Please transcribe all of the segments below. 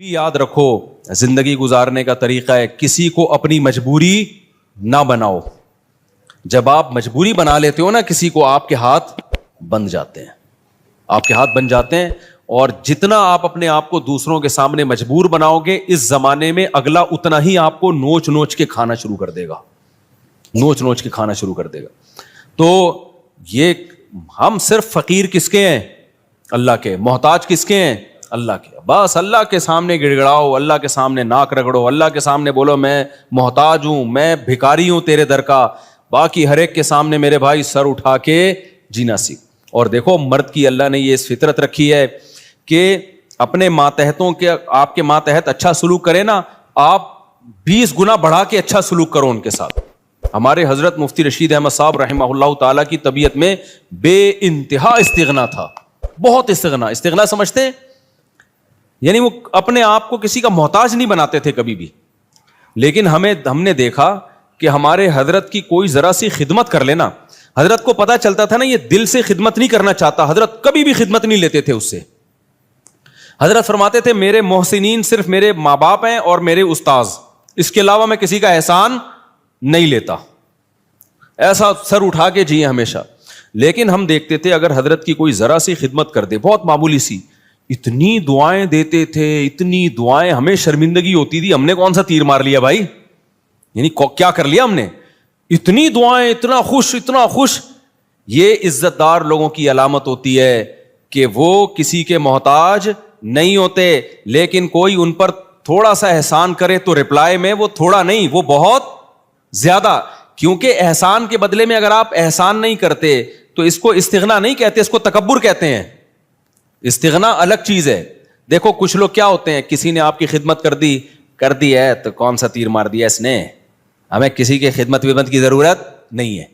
یاد رکھو زندگی گزارنے کا طریقہ ہے کسی کو اپنی مجبوری نہ بناؤ. جب آپ مجبوری بنا لیتے ہو نا کسی کو, آپ کے ہاتھ بن جاتے ہیں, آپ کے ہاتھ بن جاتے ہیں. اور جتنا آپ اپنے آپ کو دوسروں کے سامنے مجبور بناؤ گے, اس زمانے میں اگلا اتنا ہی آپ کو نوچ نوچ کے کھانا شروع کر دے گا, نوچ نوچ کے کھانا شروع کر دے گا. تو یہ ہم صرف فقیر کس کے ہیں؟ اللہ کے. محتاج کس کے ہیں؟ اللہ کے. بس اللہ کے سامنے گڑ گڑاؤ, اللہ کے سامنے ناک رگڑو, اللہ کے سامنے بولو میں محتاج ہوں, میں بھکاری ہوں تیرے در کا. باقی ہر ایک کے سامنے میرے بھائی سر اٹھا کے جینا سیکھ. اور دیکھو مرد کی اللہ نے یہ فطرت رکھی ہے کہ اپنے ماتحتوں کے, آپ کے ماتحت اچھا سلوک کرے نا, آپ 20 گنا بڑھا کے اچھا سلوک کرو ان کے ساتھ. ہمارے حضرت مفتی رشید احمد صاحب رحمہ اللہ تعالیٰ کی طبیعت میں بے انتہا استغنا تھا, بہت استغنا. استغنا سمجھتے ہیں یعنی وہ اپنے آپ کو کسی کا محتاج نہیں بناتے تھے کبھی بھی. لیکن ہم نے دیکھا کہ ہمارے حضرت کی کوئی ذرا سی خدمت کر لینا, حضرت کو پتا چلتا تھا نا یہ دل سے خدمت نہیں کرنا چاہتا, حضرت کبھی بھی خدمت نہیں لیتے تھے اس سے. حضرت فرماتے تھے میرے محسنین صرف میرے ماں باپ ہیں اور میرے استاذ, اس کے علاوہ میں کسی کا احسان نہیں لیتا. ایسا سر اٹھا کے جیے ہمیشہ. لیکن ہم دیکھتے تھے اگر حضرت کی کوئی ذرا سی خدمت کر دے, بہت معمولی سی, اتنی دعائیں دیتے تھے, اتنی دعائیں, ہمیں شرمندگی ہوتی تھی, ہم نے کون سا تیر مار لیا بھائی, یعنی کیا کر لیا ہم نے, اتنی دعائیں, اتنا خوش, اتنا خوش. یہ عزت دار لوگوں کی علامت ہوتی ہے کہ وہ کسی کے محتاج نہیں ہوتے. لیکن کوئی ان پر تھوڑا سا احسان کرے تو رپلائی میں وہ تھوڑا نہیں, وہ بہت زیادہ. کیونکہ احسان کے بدلے میں اگر آپ احسان نہیں کرتے تو اس کو استغنا نہیں کہتے, اس کو تکبر کہتے ہیں. استغنا الگ چیز ہے. دیکھو کچھ لوگ کیا ہوتے ہیں, کسی نے آپ کی خدمت کر دی ہے تو کون سا تیر مار دیا اس نے, ہمیں کسی کی خدمت کی ضرورت نہیں ہے.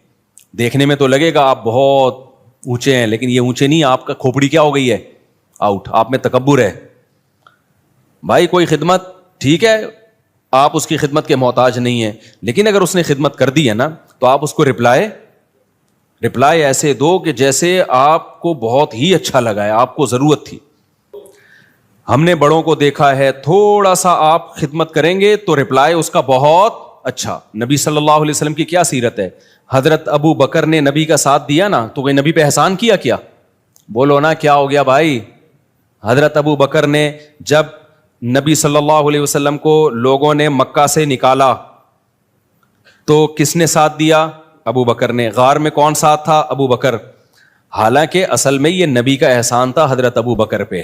دیکھنے میں تو لگے گا آپ بہت اونچے ہیں, لیکن یہ اونچے نہیں, آپ کا کھوپڑی کیا ہو گئی ہے, آؤٹ. آپ میں تکبر ہے. بھائی کوئی خدمت ٹھیک ہے, آپ اس کی خدمت کے محتاج نہیں ہیں, لیکن اگر اس نے خدمت کر دی ہے نا تو آپ اس کو رپلائی ایسے دو کہ جیسے آپ کو بہت ہی اچھا لگا ہے, آپ کو ضرورت تھی. ہم نے بڑوں کو دیکھا ہے تھوڑا سا آپ خدمت کریں گے تو رپلائی اس کا بہت اچھا. نبی صلی اللہ علیہ وسلم کی کیا سیرت ہے, حضرت ابو بکر نے نبی کا ساتھ دیا نا تو کوئی نبی پہ احسان کیا بولو نا, کیا ہو گیا بھائی. حضرت ابو بکر نے جب نبی صلی اللہ علیہ وسلم کو لوگوں نے مکہ سے نکالا تو کس نے ساتھ دیا؟ ابو بکر نے. غار میں کون ساتھ تھا؟ ابو بکر. حالانکہ اصل میں یہ نبی کا احسان تھا حضرت ابو بکر پہ.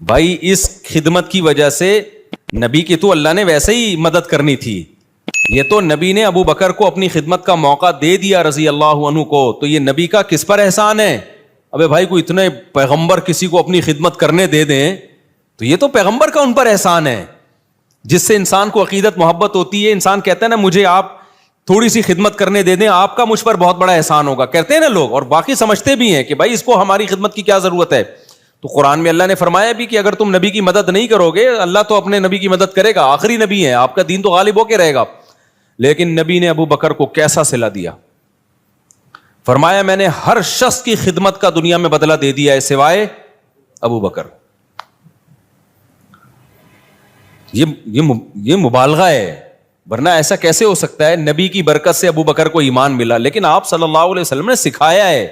بھائی اس خدمت کی وجہ سے نبی کی تو اللہ نے ویسے ہی مدد کرنی تھی, یہ تو نبی نے ابو بکر کو اپنی خدمت کا موقع دے دیا رضی اللہ عنہ کو, تو یہ نبی کا کس پر احسان ہے؟ ابے بھائی کوئی اتنے پیغمبر کسی کو اپنی خدمت کرنے دے دیں تو یہ تو پیغمبر کا ان پر احسان ہے, جس سے انسان کو عقیدت محبت ہوتی ہے. انسان کہتا ہے نا مجھے آپ تھوڑی سی خدمت کرنے دے دیں, آپ کا مجھ پر بہت بڑا احسان ہوگا, کہتے ہیں نا لوگ, اور باقی سمجھتے بھی ہیں کہ بھائی اس کو ہماری خدمت کی کیا ضرورت ہے. تو قرآن میں اللہ نے فرمایا بھی کہ اگر تم نبی کی مدد نہیں کرو گے, اللہ تو اپنے نبی کی مدد کرے گا, آخری نبی ہے, آپ کا دین تو غالب ہو کے رہے گا. لیکن نبی نے ابو بکر کو کیسا صلہ دیا, فرمایا میں نے ہر شخص کی خدمت کا دنیا میں بدلہ دے دیا ہے سوائے ابو بکر. یہ مبالغہ ہے, ورنہ ایسا کیسے ہو سکتا ہے؟ نبی کی برکت سے ابو بکر کو ایمان ملا, لیکن آپ صلی اللہ علیہ وسلم نے سکھایا ہے.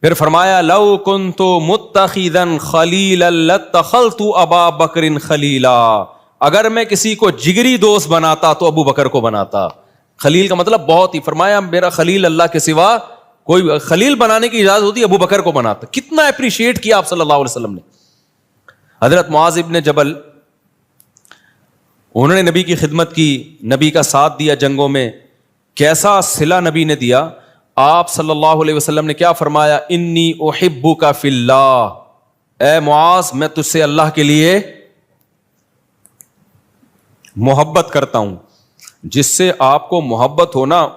پھر فرمایا لو کنت متخذا خلیلا لاتخذت ابا بکر خلیلا, اگر میں کسی کو جگری دوست بناتا تو ابو بکر کو بناتا. خلیل کا مطلب بہت ہی, فرمایا میرا خلیل اللہ کے سوا کوئی, خلیل بنانے کی اجازت ہوتی ابو بکر کو بناتا. کتنا اپریشیٹ کیا آپ صلی اللہ علیہ وسلم نے. حضرت معاذ ابن جبل, انہوں نے نبی کی خدمت کی, نبی کا ساتھ دیا جنگوں میں, کیسا صلہ نبی نے دیا. آپ صلی اللہ علیہ وسلم نے کیا فرمایا, انی احبک فی اللہ, اے معاذ میں تجھ سے اللہ کے لیے محبت کرتا ہوں. جس سے آپ کو محبت ہونا,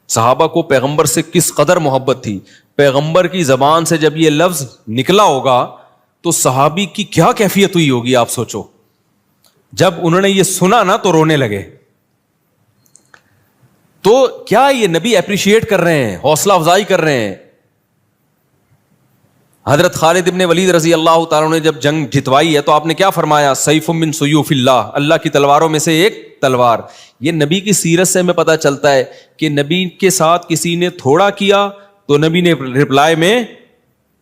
صحابہ کو پیغمبر سے کس قدر محبت تھی. پیغمبر کی زبان سے جب یہ لفظ نکلا ہوگا تو صحابی کی کیا کیفیت ہوئی ہوگی, آپ سوچو. جب انہوں نے یہ سنا نا تو رونے لگے. تو کیا یہ نبی اپریشیٹ کر رہے ہیں, حوصلہ افزائی کر رہے ہیں. حضرت خالد ابن ولید رضی اللہ تعالیٰ نے جب جنگ جتوائی ہے تو آپ نے کیا فرمایا؟ سیف من سیوف اللہ، اللہ کی تلواروں میں سے ایک تلوار. یہ نبی کی سیرت سے ہمیں پتہ چلتا ہے کہ نبی کے ساتھ کسی نے تھوڑا کیا تو نبی نے رپلائی میں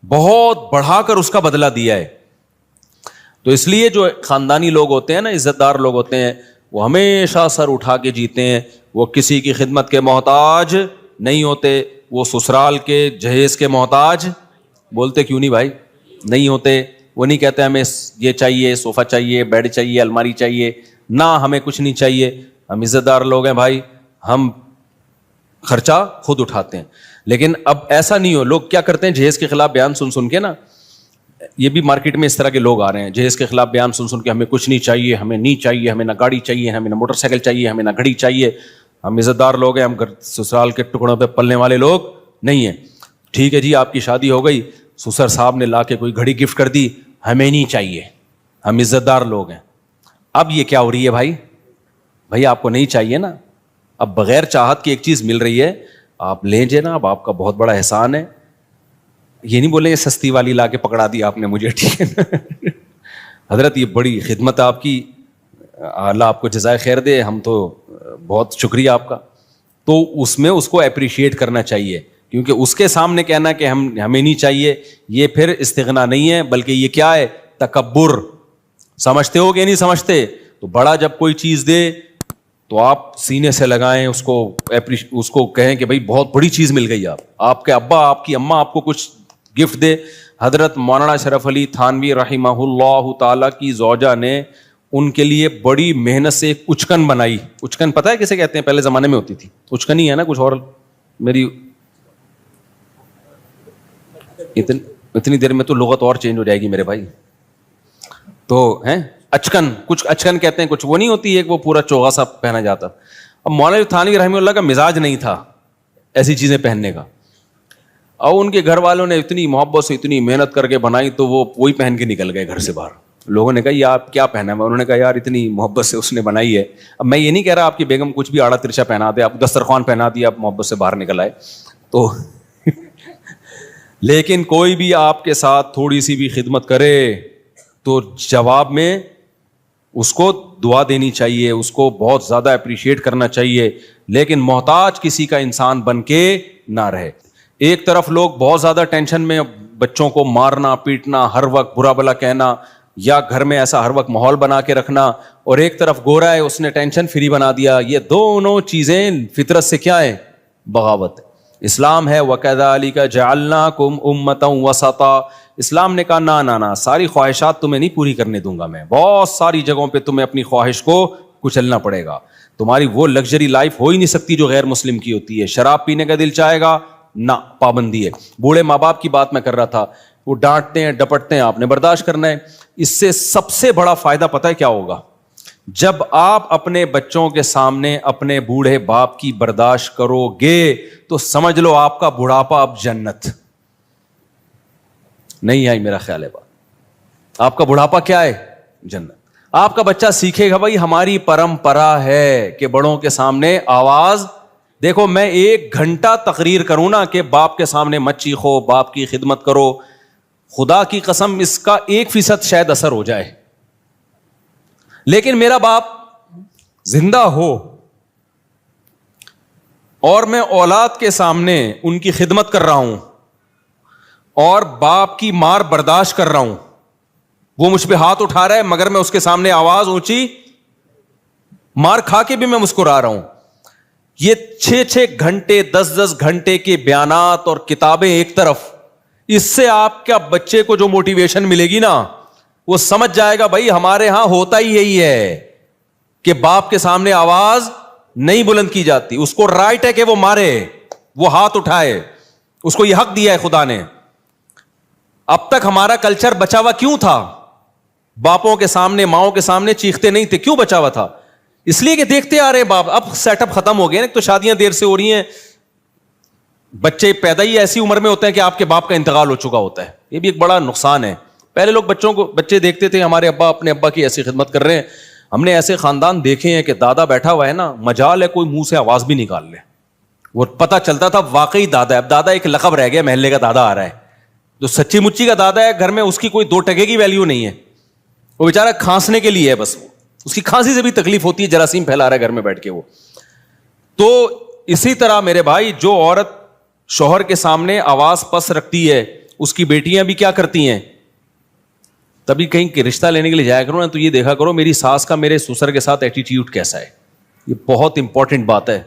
بہت بڑھا کر اس کا بدلہ دیا ہے. تو اس لیے جو خاندانی لوگ ہوتے ہیں نا، عزت دار لوگ ہوتے ہیں، وہ ہمیشہ سر اٹھا کے جیتے ہیں، وہ کسی کی خدمت کے محتاج نہیں ہوتے، وہ سسرال کے جہیز کے محتاج بولتے کیوں نہیں بھائی نہیں ہوتے. وہ نہیں کہتے ہمیں یہ چاہیے، صوفہ چاہیے، بیڈ چاہیے، الماری چاہیے، نہ ہمیں کچھ نہیں چاہیے. ہم عزت دار لوگ ہیں بھائی، ہم خرچہ خود اٹھاتے ہیں. لیکن اب ایسا نہیں ہو. لوگ کیا کرتے ہیں، جہیز کے خلاف بیان سن سن کے نا، یہ بھی مارکیٹ میں اس طرح کے لوگ آ رہے ہیں، جہیز کے خلاف بیان سن سن کے ہمیں کچھ نہیں چاہیے، ہمیں نہیں چاہیے، ہمیں نہ گاڑی چاہیے، ہمیں نہ موٹر سائیکل چاہیے، ہمیں نہ گھڑی چاہیے. ہم عزت دار لوگ ہیں، ہم سسرال کے ٹکڑوں پہ پلنے والے لوگ نہیں ہیں. ٹھیک ہے جی، آپ کی شادی ہو گئی، سسر صاحب نے لا کے کوئی گھڑی گفٹ کر دی، ہمیں نہیں چاہیے، ہم عزت دار لوگ ہیں. اب یہ کیا ہو رہی ہے بھائی آپ کو نہیں چاہیے نا، اب بغیر چاہت کی ایک چیز مل رہی ہے، آپ لیں جناب، آپ کا بہت بڑا احسان ہے. یہ نہیں بولیں سستی والی لا کے پکڑا دی آپ نے مجھے، ٹھیک ہے نا حضرت یہ بڑی خدمت ہے آپ کی، اللہ آپ کو جزائے خیر دے، ہم تو بہت شکریہ آپ کا. تو اس میں اس کو اپریشیٹ کرنا چاہیے، کیونکہ اس کے سامنے کہنا کہ ہمیں نہیں چاہیے، یہ پھر استغنا نہیں ہے، بلکہ یہ کیا ہے؟ تکبر. سمجھتے ہو کہ نہیں سمجھتے؟ تو بڑا جب کوئی چیز دے تو آپ سینے سے لگائیں اس کو کہیں کہ بھائی بہت بڑی چیز مل گئی. آپ کے ابا، آپ کی اماں آپ کو کچھ گفٹ دے. حضرت مولانا شرف علی تھانوی رحمہ اللہ تعالیٰ کی زوجہ نے ان کے لیے بڑی محنت سے ایک اچکن بنائی. اچکن پتہ ہے کسے کہتے ہیں؟ پہلے زمانے میں ہوتی تھی اچکن ہی ہے نا، کچھ اور میری اتنی دیر میں تو لغت اور چینج ہو جائے گی میرے بھائی. تو ہیں اچکن، کچھ اچکن کہتے ہیں، کچھ وہ نہیں ہوتی ایک وہ پورا چوغا سا پہنا جاتا. اب مولانا تھانوی رحمہ اللہ کا مزاج نہیں تھا ایسی چیزیں پہننے کا، اور ان کے گھر والوں نے اتنی محبت سے اتنی محنت کر کے بنائی تو وہ وہی پہن کے نکل گئے گھر سے باہر. لوگوں نے کہا یہ آپ کیا پہنا ہے؟ انہوں نے کہا یار اتنی محبت سے اس نے بنائی ہے. اب میں یہ نہیں کہہ رہا آپ کی بیگم کچھ بھی آڑا ترچا پہنا دے، آپ دسترخوان پہنا دیا، آپ محبت سے باہر نکل آئے تو لیکن کوئی بھی آپ کے ساتھ تھوڑی سی بھی خدمت کرے تو جواب میں اس کو دعا دینی چاہیے، اس کو بہت زیادہ اپریشیٹ کرنا چاہیے، لیکن محتاج کسی کا انسان بن کے نہ رہے. ایک طرف لوگ بہت زیادہ ٹینشن میں بچوں کو مارنا پیٹنا، ہر وقت برا بلا کہنا، یا گھر میں ایسا ہر وقت ماحول بنا کے رکھنا، اور ایک طرف گورا ہے اس نے ٹینشن فری بنا دیا. یہ دونوں چیزیں فطرت سے کیا ہے؟ بغاوت. اسلام ہے وَكَذَلِكَ جَعَلْنَاكُمْ أُمَّةً وَسَطًا. اسلام نے کہا نہ ساری خواہشات تمہیں نہیں پوری کرنے دوں گا میں، بہت ساری جگہوں پہ تمہیں اپنی خواہش کو کچلنا پڑے گا. تمہاری وہ لگژری لائف ہو ہی نہیں سکتی جو غیر مسلم کی ہوتی ہے. شراب پینے کا دل چاہے گا، نہ، پابندی ہے. بوڑھے ماں باپ کی بات میں کر رہا تھا، وہ ڈانٹتے ہیں ڈپٹتے ہیں، آپ نے برداشت کرنا ہے. اس سے سب سے بڑا فائدہ پتہ ہے کیا ہوگا؟ جب آپ اپنے بچوں کے سامنے اپنے بوڑھے باپ کی برداشت کرو گے تو سمجھ لو آپ کا بڑھاپا اب جنت. نہیں آئی میرا خیال ہے بات؟ آپ کا بڑھاپا کیا ہے؟ جنت. آپ کا بچہ سیکھے گا بھائی ہماری پرمپرا ہے کہ بڑوں کے سامنے آواز. دیکھو میں 1 گھنٹہ تقریر کروں نا کہ باپ کے سامنے مت چیخو، باپ کی خدمت کرو، خدا کی قسم اس کا 1% شاید اثر ہو جائے. لیکن میرا باپ زندہ ہو اور میں اولاد کے سامنے ان کی خدمت کر رہا ہوں اور باپ کی مار برداشت کر رہا ہوں، وہ مجھ پہ ہاتھ اٹھا رہا ہے مگر میں اس کے سامنے آواز اونچی، مار کھا کے بھی میں مسکرا رہا ہوں. یہ 6 گھنٹے 10 گھنٹے کے بیانات اور کتابیں ایک طرف، اس سے آپ کے بچے کو جو موٹیویشن ملے گی نا، وہ سمجھ جائے گا بھائی ہمارے ہاں ہوتا ہی یہی ہے کہ باپ کے سامنے آواز نہیں بلند کی جاتی. اس کو رائٹ ہے کہ وہ مارے، وہ ہاتھ اٹھائے، اس کو یہ حق دیا ہے خدا نے. اب تک ہمارا کلچر بچا ہوا کیوں تھا؟ باپوں کے سامنے ماؤں کے سامنے چیختے نہیں تھے. کیوں بچا ہوا تھا؟ اس لیے کہ دیکھتے آ رہے باپ. اب سیٹ اپ ختم ہو گئے نا، تو شادیاں دیر سے ہو رہی ہیں، بچے پیدا ہی ایسی عمر میں ہوتے ہیں کہ آپ کے باپ کا انتقال ہو چکا ہوتا ہے. یہ بھی ایک بڑا نقصان ہے. پہلے لوگ بچے دیکھتے تھے ہمارے ابا اپنے ابا کی ایسی خدمت کر رہے ہیں. ہم نے ایسے خاندان دیکھے ہیں کہ دادا بیٹھا ہوا ہے نا، مجال ہے کوئی منہ سے آواز بھی نکال لے، وہ پتہ چلتا تھا واقعی دادا ہے. اب دادا ایک لقب رہ گیا، محلے کا دادا آ رہا ہے. جو سچی مچی کا دادا ہے گھر میں, اس کی کوئی 2 ٹکے کی ویلیو نہیں ہے, وہ بیچارہ کھانسنے کے لیے ہے بس, اس کی کھانسی سے بھی تکلیف ہوتی ہے, جراثیم پھیلا رہا ہے گھر میں بیٹھ کے وہ. تو اسی طرح میرے بھائی, جو عورت شوہر کے سامنے آواز پس رکھتی ہے, اس کی بیٹیاں بھی کیا کرتی ہیں, تبھی کہیں رشتہ لینے کے لیے جایا کرو نا تو یہ دیکھا کرو میری ساس کا میرے سسر کے ساتھ ایٹیٹیوڈ کیسا ہے. یہ بہت امپورٹنٹ بات ہے.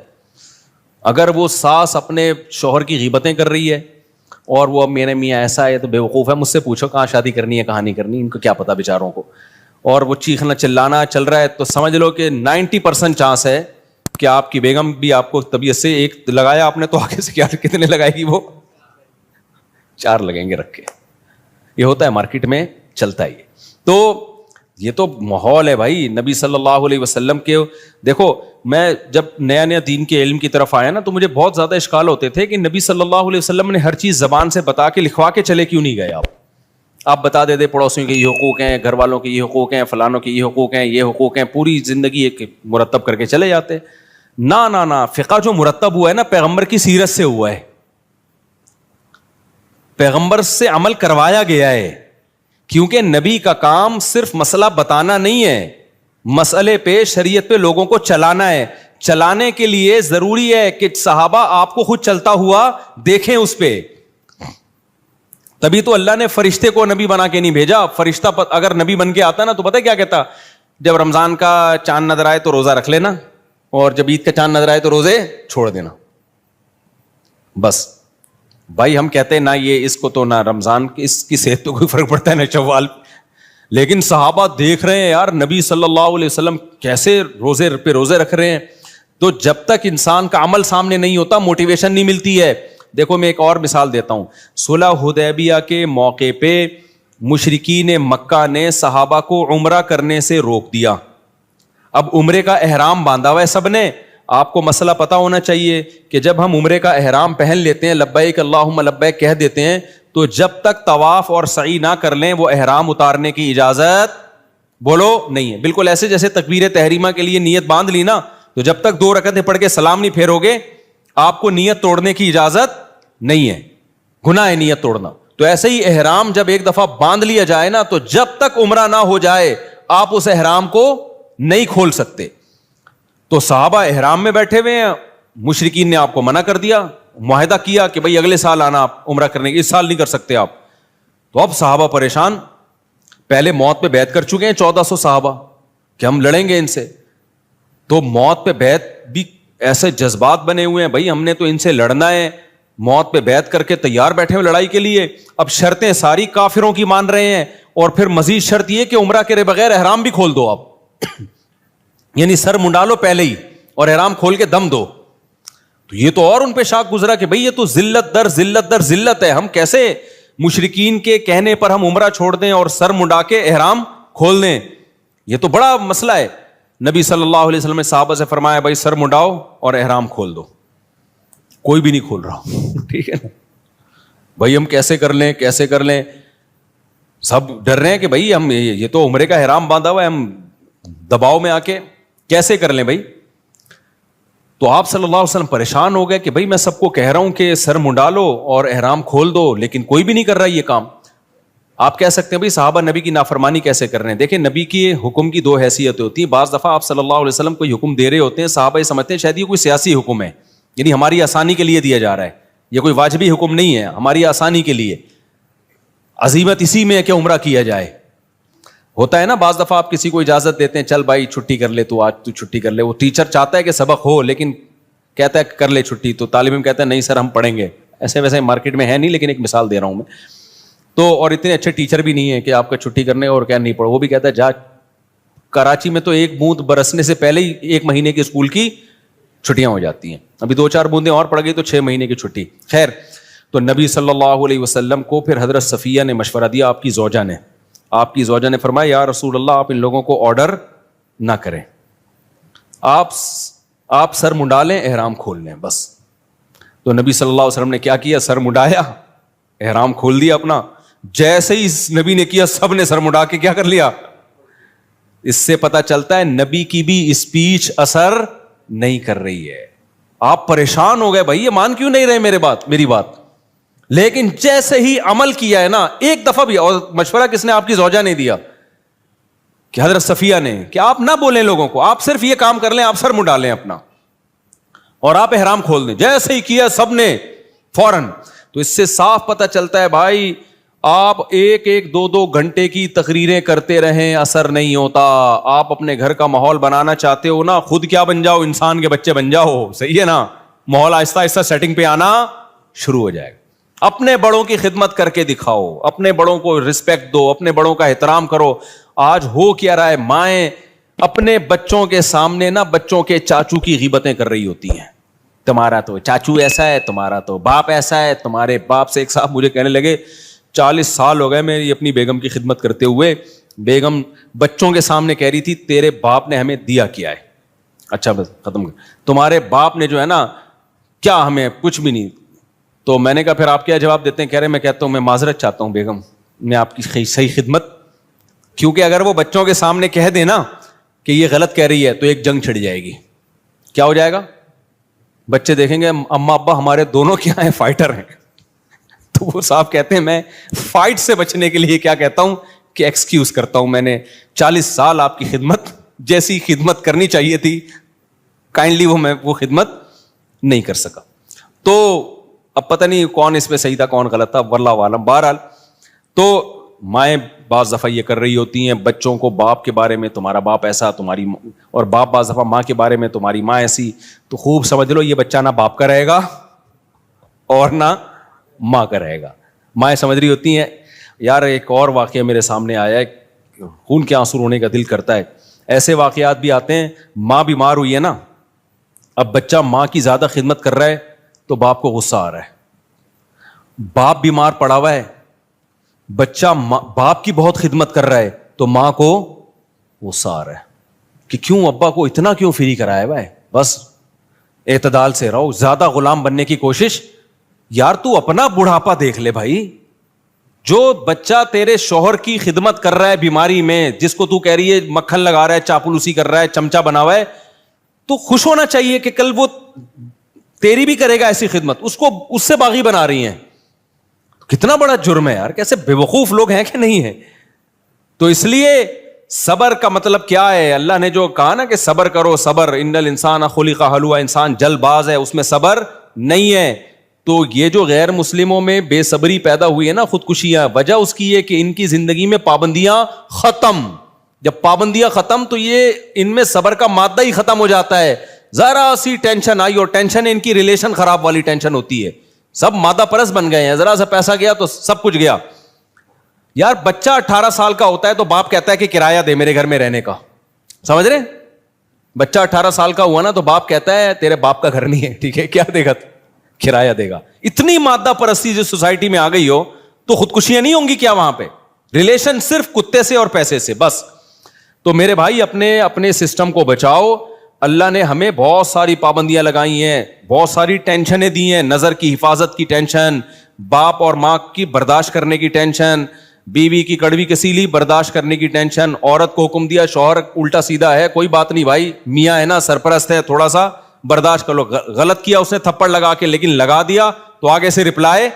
اگر وہ ساس اپنے شوہر کی غیبتیں کر رہی ہے اور وہ اب میرے میاں ایسا ہے تو بیوقوف ہے, مجھ سے پوچھو کہاں شادی کرنی ہے کہاں نہیں کرنی, ان کو کیا پتا بیچاروں کو, اور وہ چیخنا چلانا چل رہا ہے, تو سمجھ لو کہ 90% چانس ہے کہ آپ کی بیگم بھی آپ کو طبیعت سے ایک لگایا آپ نے تو آگے سے کیا کتنے لگائے گی, وہ 4 لگیں گے رکھ کے. یہ ہوتا ہے مارکیٹ میں, چلتا ہے. تو یہ تو ماحول ہے بھائی نبی صلی اللہ علیہ وسلم کے. دیکھو میں جب نیا نیا دین کے علم کی طرف آیا نا تو مجھے بہت زیادہ اشکال ہوتے تھے کہ نبی صلی اللہ علیہ وسلم نے ہر چیز زبان سے بتا کے لکھوا کے چلے کیوں نہیں گئے. آپ بتا دیتے پڑوسیوں کے یہ حقوق ہیں, گھر والوں کے یہ حقوق ہیں, فلانوں کے یہ حقوق ہیں, یہ حقوق ہیں, پوری زندگی ایک مرتب کر کے چلے جاتے. نہ فقہ جو مرتب ہوا ہے نا پیغمبر کی سیرت سے ہوا ہے, پیغمبر سے عمل کروایا گیا ہے. کیونکہ نبی کا کام صرف مسئلہ بتانا نہیں ہے, مسئلے پہ شریعت پہ لوگوں کو چلانا ہے. چلانے کے لیے ضروری ہے کہ صحابہ آپ کو خود چلتا ہوا دیکھیں اس پہ. تبھی تو اللہ نے فرشتے کو نبی بنا کے نہیں بھیجا. فرشتہ اگر نبی بن کے آتا نا تو پتہ کیا کہتا, جب رمضان کا چاند نظر آئے تو روزہ رکھ لینا, اور جب عید کا چاند نظر آئے تو روزے چھوڑ دینا. بس بھائی ہم کہتے ہیں نہ یہ اس کو تو نہ رمضان اس کی صحت تو کوئی فرق پڑتا ہے نہ شوال, لیکن صحابہ دیکھ رہے ہیں یار نبی صلی اللہ علیہ وسلم کیسے روزے پہ روزے رکھ رہے ہیں. تو جب تک انسان کا عمل سامنے نہیں ہوتا موٹیویشن نہیں ملتی ہے. دیکھو میں ایک اور مثال دیتا ہوں. صلح حدیبیہ کے موقع پہ مشرکین مکہ نے صحابہ کو عمرہ کرنے سے روک دیا. اب عمرے کا احرام باندھا ہوا ہے سب نے. آپ کو مسئلہ پتا ہونا چاہیے کہ جب ہم عمرے کا احرام پہن لیتے ہیں, لبیک اللہم لبیک کہہ دیتے ہیں, تو جب تک طواف اور سعی نہ کر لیں وہ احرام اتارنے کی اجازت بولو نہیں ہے. بالکل ایسے جیسے تکبیر تحریمہ کے لیے نیت باندھ لی نا, تو جب تک 2 رکعتیں پڑھ کے سلام نہیں پھیرو گے آپ کو نیت توڑنے کی اجازت نہیں ہے, گناہ ہے نیت توڑنا. تو ایسے ہی احرام جب ایک دفعہ باندھ لیا جائے نا, تو جب تک عمرہ نہ ہو جائے آپ اس احرام کو نہیں کھول سکتے. تو صحابہ احرام میں بیٹھے ہوئے ہیں, مشرکین نے آپ کو منع کر دیا, معاہدہ کیا کہ بھائی اگلے سال آنا آپ عمرہ کرنے کے, اس سال نہیں کر سکتے آپ. تو اب صحابہ پریشان, پہلے موت پہ بیعت کر چکے ہیں 1400 صحابہ کہ ہم لڑیں گے ان سے. تو موت پہ بیعت بھی ایسے جذبات بنے ہوئے ہیں, بھائی ہم نے تو ان سے لڑنا ہے, موت پہ بیعت کر کے تیار بیٹھے ہوئے لڑائی کے لیے. اب شرطیں ساری کافروں کی مان رہے ہیں, اور پھر مزید شرط یہ کہ عمرہ کرے بغیر احرام بھی کھول دو آپ, یعنی سر منڈا لو پہلے ہی اور احرام کھول کے دم دو. تو یہ تو اور ان پہ شاک گزرا کہ بھئی یہ تو ذلت در ذلت در ذلت ہے, ہم کیسے مشرکین کے کہنے پر ہم عمرہ چھوڑ دیں اور سر منڈا کے احرام کھول دیں, یہ تو بڑا مسئلہ ہے. نبی صلی اللہ علیہ وسلم نے صحابہ سے فرمایا بھائی سر منڈاؤ اور احرام کھول دو. کوئی بھی نہیں کھول رہا, ٹھیک ہے نا بھائی, ہم کیسے کر لیں کیسے کر لیں, سب ڈر رہے ہیں کہ بھئی ہم یہ تو عمرے کا احرام باندھا ہوا ہے, ہم دباؤ میں آ کے کیسے کر لیں بھائی. تو آپ صلی اللہ علیہ وسلم پریشان ہو گئے کہ بھئی میں سب کو کہہ رہا ہوں کہ سر منڈا لو اور احرام کھول دو, لیکن کوئی بھی نہیں کر رہا یہ کام. آپ کہہ سکتے ہیں بھئی صحابہ نبی کی نافرمانی کیسے کر رہے ہیں. دیکھیں نبی کی حکم کی 2 حیثیتیں ہوتی ہیں. بعض دفعہ آپ صلی اللہ علیہ وسلم کوئی حکم دے رہے ہوتے ہیں, صحابہ یہ سمجھتے ہیں شاید یہ کوئی سیاسی حکم ہے, یعنی ہماری آسانی کے لیے دیا جا رہا ہے, یہ کوئی واجبی حکم نہیں ہے, ہماری آسانی کے لیے. عزیمت اسی میں ہے کہ عمرہ کیا جائے. ہوتا ہے نا بعض دفعہ آپ کسی کو اجازت دیتے ہیں, چل بھائی چھٹی کر لے تو, آج تو چھٹی کر لے. وہ ٹیچر چاہتا ہے کہ سبق ہو لیکن کہتا ہے کر لے چھٹی, تو طالب علم کہتا ہے نہیں سر ہم پڑھیں گے. ایسے ویسے مارکیٹ میں ہے نہیں, لیکن ایک مثال دے رہا ہوں میں. تو اور اتنے اچھے ٹیچر بھی نہیں ہے کہ آپ کا چھٹی کرنے اور کیا نہیں پڑھو, وہ بھی کہتا ہے جا. کراچی میں تو 1 بوند برسنے سے پہلے ہی 1 مہینے کی اسکول کی چھٹیاں ہو جاتی ہیں, ابھی 2-4 بوندیں اور پڑ گئی تو 6 مہینے کی چھٹی. خیر, تو نبی صلی اللہ علیہ وسلم کو پھر حضرت صفیہ نے مشورہ دیا, آپ کی زوجہ نے فرمایا یا رسول اللہ آپ ان لوگوں کو آرڈر نہ کریں, آپ سر منڈا لیں احرام کھول لیں بس. تو نبی صلی اللہ علیہ وسلم نے کیا کیا, سر منڈایا, احرام کھول دیا اپنا. جیسے ہی نبی نے کیا سب نے سر منڈا کے کیا کر لیا. اس سے پتا چلتا ہے نبی کی بھی اسپیچ اثر نہیں کر رہی ہے. آپ پریشان ہو گئے بھائی یہ مان کیوں نہیں رہے میری بات. لیکن جیسے ہی عمل کیا ہے نا, ایک دفعہ بھی, اور مشورہ کس نے, آپ کی زوجہ نے دیا کہ حضرت صفیہ نے, کہ آپ نہ بولیں لوگوں کو, آپ صرف یہ کام کر لیں, آپ سر منڈا لیں اپنا اور آپ احرام کھول دیں. جیسے ہی کیا سب نے فوراً. تو اس سے صاف پتہ چلتا ہے بھائی, آپ ایک ایک دو دو گھنٹے کی تقریریں کرتے رہیں, اثر نہیں ہوتا. آپ اپنے گھر کا ماحول بنانا چاہتے ہو نا, خود کیا بن جاؤ, انسان کے بچے بن جاؤ, صحیح ہے نا, ماحول آہستہ آہستہ سیٹنگ پہ آنا شروع ہو جائے گا. اپنے بڑوں کی خدمت کر کے دکھاؤ, اپنے بڑوں کو رسپیکٹ دو, اپنے بڑوں کا احترام کرو. آج ہو کیا رہا ہے, مائیں اپنے بچوں کے سامنے نا بچوں کے چاچو کی غیبتیں کر رہی ہوتی ہیں. تمہارا تو چاچو ایسا ہے, تمہارا تو باپ ایسا ہے, تمہارے باپ سے. ایک صاحب مجھے کہنے لگے 40 سال ہو گئے میری اپنی بیگم کی خدمت کرتے ہوئے, بیگم بچوں کے سامنے کہہ رہی تھی تیرے باپ نے ہمیں دیا کیا ہے. اچھا بس ختم کر, تمہارے باپ نے جو ہے نا کیا ہمیں کچھ بھی نہیں. تو میں نے کہا پھر آپ کیا جواب دیتے ہیں؟ کہہ رہے میں کہتا ہوں میں معذرت چاہتا ہوں بیگم, میں آپ کی صحیح خدمت, کیونکہ اگر وہ بچوں کے سامنے کہہ دے نا کہ یہ غلط کہہ رہی ہے تو ایک جنگ چھڑ جائے گی. کیا ہو جائے گا؟ بچے دیکھیں گے اماں ابا ہمارے دونوں کیا ہیں, فائٹر ہیں. تو وہ صاحب کہتے ہیں میں فائٹ سے بچنے کے لیے کیا کہتا ہوں کہ ایکسکیوز کرتا ہوں, میں نے 40 سال آپ کی خدمت جیسی خدمت کرنی چاہیے تھی کائنڈلی میں وہ خدمت نہیں کر سکا. تو اب پتہ نہیں کون اس پہ صحیح تھا کون غلط تھا, واللہ عالم. بہرحال تو مائیں بعض دفعہ یہ کر رہی ہوتی ہیں بچوں کو باپ کے بارے میں, تمہارا باپ ایسا, تمہاری, اور باپ بعض دفعہ ماں کے بارے میں, تمہاری ماں ایسی. تو خوب سمجھ لو یہ بچہ نہ باپ کا رہے گا اور نہ ماں کا رہے گا. مائیں سمجھ رہی ہوتی ہیں. یار ایک اور واقعہ میرے سامنے آیا ہے, خون کے آنسو رونے کا دل کرتا ہے. ایسے واقعات بھی آتے ہیں, ماں بیمار ہوئی ہے نا, اب بچہ ماں کی زیادہ خدمت کر رہا ہے تو باپ کو غصہ آ رہا ہے. باپ بیمار پڑا ہوا ہے, بچہ باپ کی بہت خدمت کر رہا ہے تو ماں کو غصہ آ رہا ہے کہ کیوں ابا کو اتنا کیوں فری کرایا ہوا ہے. بس اعتدال سے رہو, زیادہ غلام بننے کی کوشش. یار تو اپنا بڑھاپا دیکھ لے بھائی. جو بچہ تیرے شوہر کی خدمت کر رہا ہے بیماری میں, جس کو تو کہہ رہی ہے مکھن لگا رہا ہے, چاپلوسی کر رہا ہے, چمچا بنا ہوا ہے, تو خوش ہونا چاہیے کہ کل وہ تیری بھی کرے گا ایسی خدمت. اس کو اس سے باغی بنا رہی ہیں. کتنا بڑا جرم ہے یار, کیسے بے وقوف لوگ ہیں کہ نہیں ہیں. تو اس لیے صبر کا مطلب کیا ہے؟ اللہ نے جو کہا نا کہ صبر کرو, صبر, ان الانسان خلق ہلوعا, انسان جلد باز ہے, اس میں صبر نہیں ہے. تو یہ جو غیر مسلموں میں بے صبری پیدا ہوئی ہے نا, خودکشیاں, وجہ اس کی ہے کہ ان کی زندگی میں پابندیاں ختم. جب پابندیاں ختم تو یہ ان میں صبر کا مادہ ہی ختم ہو جاتا ہے. ذرا سی ٹینشن آئی, اور ٹینشن ان کی ریلیشن خراب والی ٹینشن ہوتی ہے. سب مادہ پرست بن گئے ہیں, ذرا سا پیسہ گیا تو سب کچھ گیا. یار بچہ 18 سال کا ہوتا ہے تو باپ کہتا ہے کہ کرایہ دے میرے گھر میں رہنے کا. سمجھ رہے؟ بچہ 18 سال کا ہوا نا تو باپ کہتا ہے تیرے باپ کا گھر نہیں ہے, ٹھیک ہے, کیا دے گا؟ کرایہ دے گا. اتنی مادہ پرستی جو سوسائٹی میں آ گئی ہو تو خودکشیاں نہیں ہوں گی کیا وہاں پہ؟ ریلیشن صرف کتے سے اور پیسے سے بس. تو میرے بھائی اپنے سسٹم کو بچاؤ. اللہ نے ہمیں بہت ساری پابندیاں لگائی ہیں, بہت ساری ٹینشنیں دی ہیں. نظر کی حفاظت کی ٹینشن, باپ اور ماں کی برداشت کرنے کی ٹینشن, بیوی کی کڑوی کسیلی برداشت کرنے کی ٹینشن. عورت کو حکم دیا, شوہر الٹا سیدھا ہے, کوئی بات نہیں بھائی, میاں ہے نا سرپرست ہے, تھوڑا سا برداشت کر لو. غلط کیا اس نے تھپڑ لگا کے, لیکن لگا دیا تو آگے سے رپلائی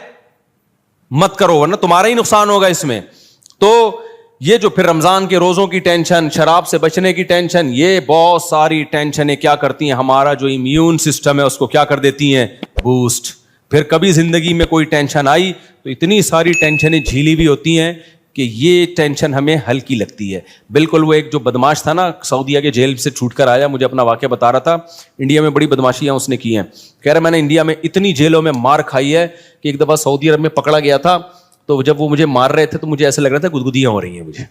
مت کرو ورنہ تمہارا ہی نقصان ہوگا اس میں. تو یہ جو پھر رمضان کے روزوں کی ٹینشن, شراب سے بچنے کی ٹینشن, یہ بہت ساری ٹینشنیں کیا کرتی ہیں, ہمارا جو امیون سسٹم ہے اس کو کیا کر دیتی ہیں, بوسٹ. پھر کبھی زندگی میں کوئی ٹینشن آئی تو اتنی ساری ٹینشنیں جھیلی بھی ہوتی ہیں کہ یہ ٹینشن ہمیں ہلکی لگتی ہے. بالکل وہ ایک جو بدماش تھا نا, سعودیہ کے جیل سے چھوٹ کر آیا, مجھے اپنا واقعہ بتا رہا تھا. انڈیا میں بڑی بدماشیاں اس نے کی ہیں. کہہ رہا میں نے انڈیا میں اتنی جیلوں میں مار کھائی ہے کہ ایک دفعہ سعودی عرب میں پکڑا گیا تھا, تو جب وہ مجھے مار رہے تھے تو مجھے ایسا لگ رہا تھا گدگدیاں ہو رہی ہیں مجھے.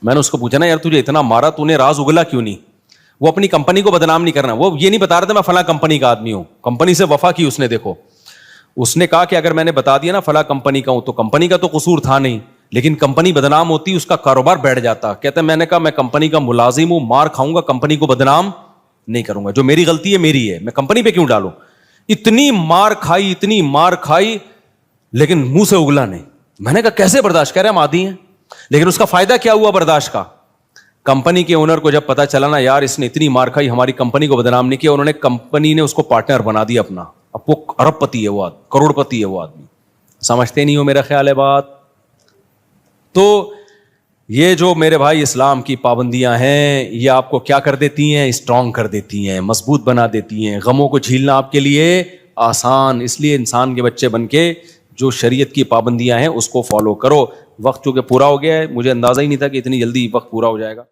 میں نے اس کو پوچھا نا یار تجھے اتنا مارا, تو نے راز اگلا کیوں نہیں؟ وہ اپنی کمپنی کو بدنام نہیں کرنا, وہ یہ نہیں بتا رہا تھا میں فلاں کمپنی کا آدمی ہوں. کمپنی سے وفا کی اس نے. دیکھو اس نے کہا کہ اگر میں نے بتا دیا نا فلاں کمپنی کا ہوں تو کمپنی کا تو قصور تھا نہیں, لیکن کمپنی بدنام ہوتی, اس کا کاروبار بیٹھ جاتا. کہتا میں نے کہا میں کمپنی کا ملازم ہوں, مار کھاؤں گا, کمپنی کو بدنام نہیں کروں گا. جو میری غلطی ہے میری ہے, میں کمپنی پہ کیوں ڈالوں. اتنی مار کھائی لیکن منہ سے اگلا نہیں. میں نے کہا کیسے برداشت؟ کہہ رہے ہم عادی ہیں. لیکن اس کا فائدہ کیا ہوا برداشت کا؟ کمپنی کے اونر کو جب پتا چلا نا یار اس نے اتنی مار کھائی, ہماری کمپنی کو بدنام نہیں کیا, انہوں نے کمپنی نے اس کو پارٹنر بنا دیا اپنا. اب وہ ارب پتی ہے, وہ کروڑ پتی ہے وہ آدمی. سمجھتے نہیں ہو میرا خیال ہے بات. تو یہ جو میرے بھائی اسلام کی پابندیاں ہیں یہ آپ کو کیا کر دیتی ہیں؟ اسٹرانگ کر دیتی ہیں, مضبوط بنا دیتی ہیں. غموں کو جھیلنا آپ کے لیے آسان. اس لیے انسان کے بچے بن کے جو شریعت کی پابندیاں ہیں اس کو فالو کرو. وقت چونکہ پورا ہو گیا ہے, مجھے اندازہ ہی نہیں تھا کہ اتنی جلدی وقت پورا ہو جائے گا.